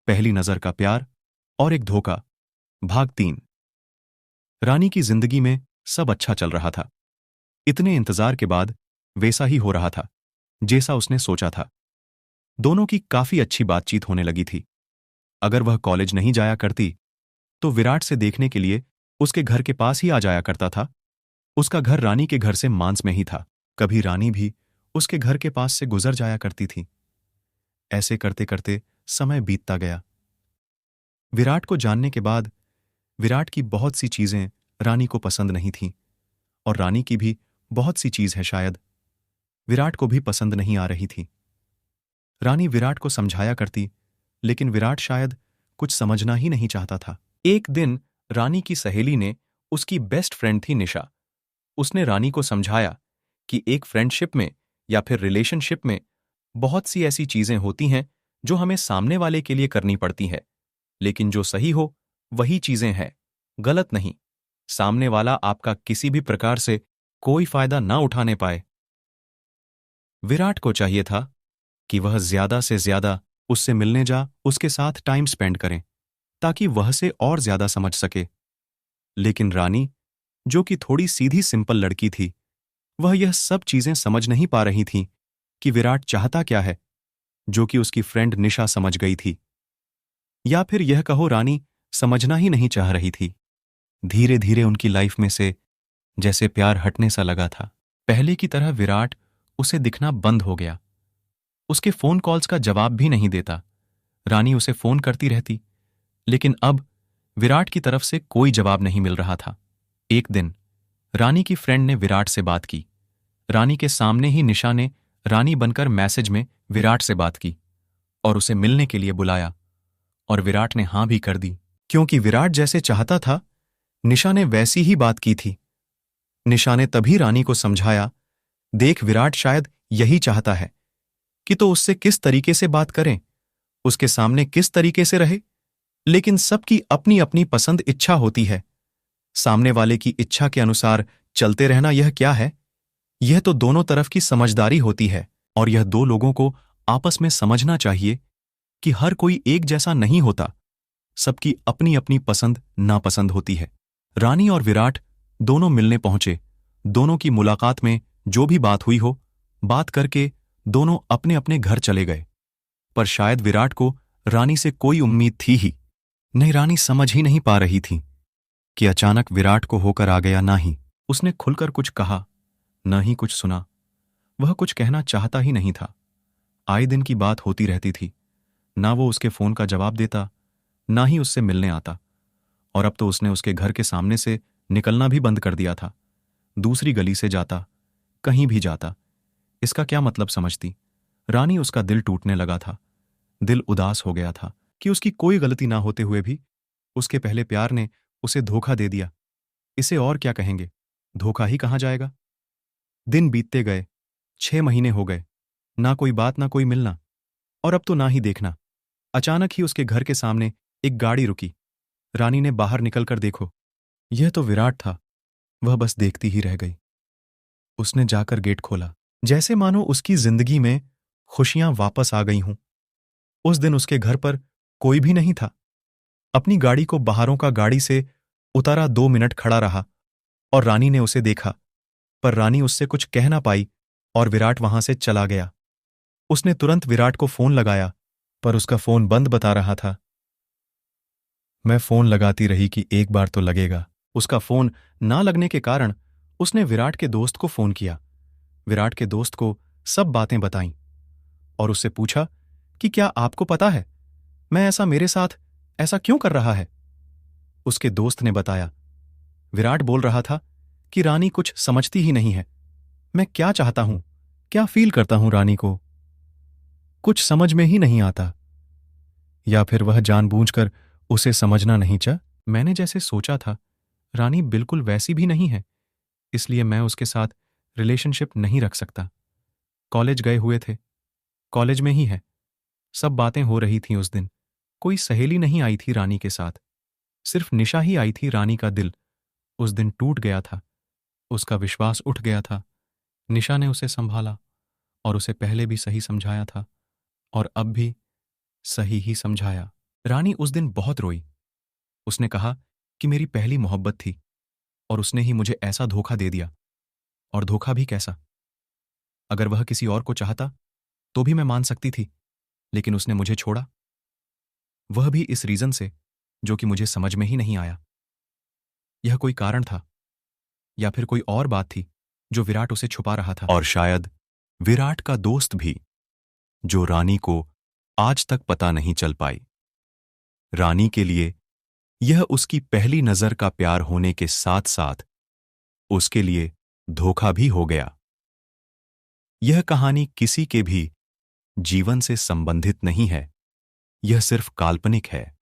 पहली नजर का प्यार और एक धोखा। भाग 3। रानी की जिंदगी में सब अच्छा चल रहा था। इतने इंतजार के बाद वैसा ही हो रहा था जैसा उसने सोचा था। दोनों की काफी अच्छी बातचीत होने लगी थी। अगर वह कॉलेज नहीं जाया करती तो विराट से देखने के लिए उसके घर के पास ही आ जाया करता था। उसका घर रानी के घर से मांस में ही था। कभी रानी भी उसके घर के पास से गुजर जाया करती थी। ऐसे करते करते समय बीतता गया। विराट को जानने के बाद विराट की बहुत सी चीजें रानी को पसंद नहीं थीं और रानी की भी बहुत सी चीज है शायद विराट को भी पसंद नहीं आ रही थी। रानी विराट को समझाया करती, लेकिन विराट शायद कुछ समझना ही नहीं चाहता था। एक दिन रानी की सहेली ने, उसकी बेस्ट फ्रेंड थी निशा, उसने रानी को समझाया कि एक फ्रेंडशिप में या फिर रिलेशनशिप में बहुत सी ऐसी चीजें होती हैं जो हमें सामने वाले के लिए करनी पड़ती है, लेकिन जो सही हो वही चीजें हैं, गलत नहीं। सामने वाला आपका किसी भी प्रकार से कोई फायदा ना उठाने पाए। विराट को चाहिए था कि वह ज्यादा से ज्यादा उससे मिलने जा, उसके साथ टाइम स्पेंड करें ताकि वह से और ज्यादा समझ सके। लेकिन रानी, जो कि थोड़ी सीधी सिंपल लड़की थी, वह यह सब चीजें समझ नहीं पा रही थी कि विराट चाहता क्या है, जो कि उसकी फ्रेंड निशा समझ गई थी। या फिर यह कहो रानी समझना ही नहीं चाह रही थी। धीरे धीरे उनकी लाइफ में से जैसे प्यार हटने सा लगा था। पहले की तरह विराट उसे दिखना बंद हो गया। उसके फोन कॉल्स का जवाब भी नहीं देता। रानी उसे फोन करती रहती, लेकिन अब विराट की तरफ से कोई जवाब नहीं मिल रहा था। एक दिन रानी की फ्रेंड ने विराट से बात की। रानी के सामने ही निशा ने रानी बनकर मैसेज में विराट से बात की और उसे मिलने के लिए बुलाया, और विराट ने हां भी कर दी, क्योंकि विराट जैसे चाहता था निशा ने वैसी ही बात की थी। निशा ने तभी रानी को समझाया, देख विराट शायद यही चाहता है कि तो उससे किस तरीके से बात करें, उसके सामने किस तरीके से रहे, लेकिन सबकी अपनी अपनी पसंद इच्छा होती है। सामने वाले की इच्छा के अनुसार चलते रहना यह क्या है? यह तो दोनों तरफ की समझदारी होती है, और यह दो लोगों को आपस में समझना चाहिए कि हर कोई एक जैसा नहीं होता, सबकी अपनी अपनी पसंद नापसंद होती है। रानी और विराट दोनों मिलने पहुंचे। दोनों की मुलाकात में जो भी बात हुई हो, बात करके दोनों अपने अपने घर चले गए। पर शायद विराट को रानी से कोई उम्मीद थी ही नहीं। रानी समझ ही नहीं पा रही थी कि अचानक विराट को होकर आ गया। ना ही उसने खुलकर कुछ कहा, न ही कुछ सुना। वह कुछ कहना चाहता ही नहीं था। आए दिन की बात होती रहती थी। ना वो उसके फोन का जवाब देता, ना ही उससे मिलने आता, और अब तो उसने उसके घर के सामने से निकलना भी बंद कर दिया था। दूसरी गली से जाता, कहीं भी जाता। इसका क्या मतलब समझती? रानी, उसका दिल टूटने लगा था। दिल उदास हो गया था कि उसकी कोई गलती ना होते हुए भी उसके पहले प्यार ने उसे धोखा दे दिया। इसे और क्या कहेंगे, धोखा ही कहा जाएगा। दिन बीतते गए, 6 महीने हो गए, ना कोई बात ना कोई मिलना, और अब तो ना ही देखना। अचानक ही उसके घर के सामने एक गाड़ी रुकी। रानी ने बाहर निकलकर देखो, यह तो विराट था। वह बस देखती ही रह गई। उसने जाकर गेट खोला, जैसे मानो उसकी जिंदगी में खुशियां वापस आ गई हों। उस दिन उसके घर पर कोई भी नहीं था। अपनी गाड़ी को बाहरों का गाड़ी से उतारा, 2 मिनट खड़ा रहा और रानी ने उसे देखा, पर रानी उससे कुछ कह ना पाई और विराट वहां से चला गया। उसने तुरंत विराट को फोन लगाया, पर उसका फोन बंद बता रहा था। मैं फोन लगाती रही कि एक बार तो लगेगा। उसका फोन ना लगने के कारण उसने विराट के दोस्त को फोन किया। विराट के दोस्त को सब बातें बताईं और उससे पूछा कि क्या आपको पता है मेरे साथ ऐसा क्यों कर रहा है? उसके दोस्त ने बताया, विराट बोल रहा था कि रानी कुछ समझती ही नहीं है। मैं क्या चाहता हूं, क्या फील करता हूं रानी को कुछ समझ में ही नहीं आता। या फिर वह जानबूझकर उसे समझना नहीं चाह। मैंने जैसे सोचा था रानी बिल्कुल वैसी भी नहीं है, इसलिए मैं उसके साथ रिलेशनशिप नहीं रख सकता। कॉलेज गए हुए थे, कॉलेज में ही है। सब बातें हो रही थीं उस दिन। कोई सहेली नहीं आई थी रानी के साथ, सिर्फ निशा ही आई थी। रानी का दिल उस दिन टूट गया था, उसका विश्वास उठ गया था। निशा ने उसे संभाला और उसे पहले भी सही समझाया था और अब भी सही ही समझाया। रानी उस दिन बहुत रोई। उसने कहा कि मेरी पहली मोहब्बत थी और उसने ही मुझे ऐसा धोखा दे दिया। और धोखा भी कैसा। अगर वह किसी और को चाहता तो भी मैं मान सकती थी, लेकिन उसने मुझे छोड़ा। वह भी इस रीजन से जो कि मुझे समझ में ही नहीं आया। यह कोई कारण था या फिर कोई और बात थी जो विराट उसे छुपा रहा था। और शायद विराट का दोस्त भी, जो रानी को आज तक पता नहीं चल पाई। रानी के लिए यह उसकी पहली नजर का प्यार होने के साथ साथ उसके लिए धोखा भी हो गया। यह कहानी किसी के भी जीवन से संबंधित नहीं है, यह सिर्फ काल्पनिक है।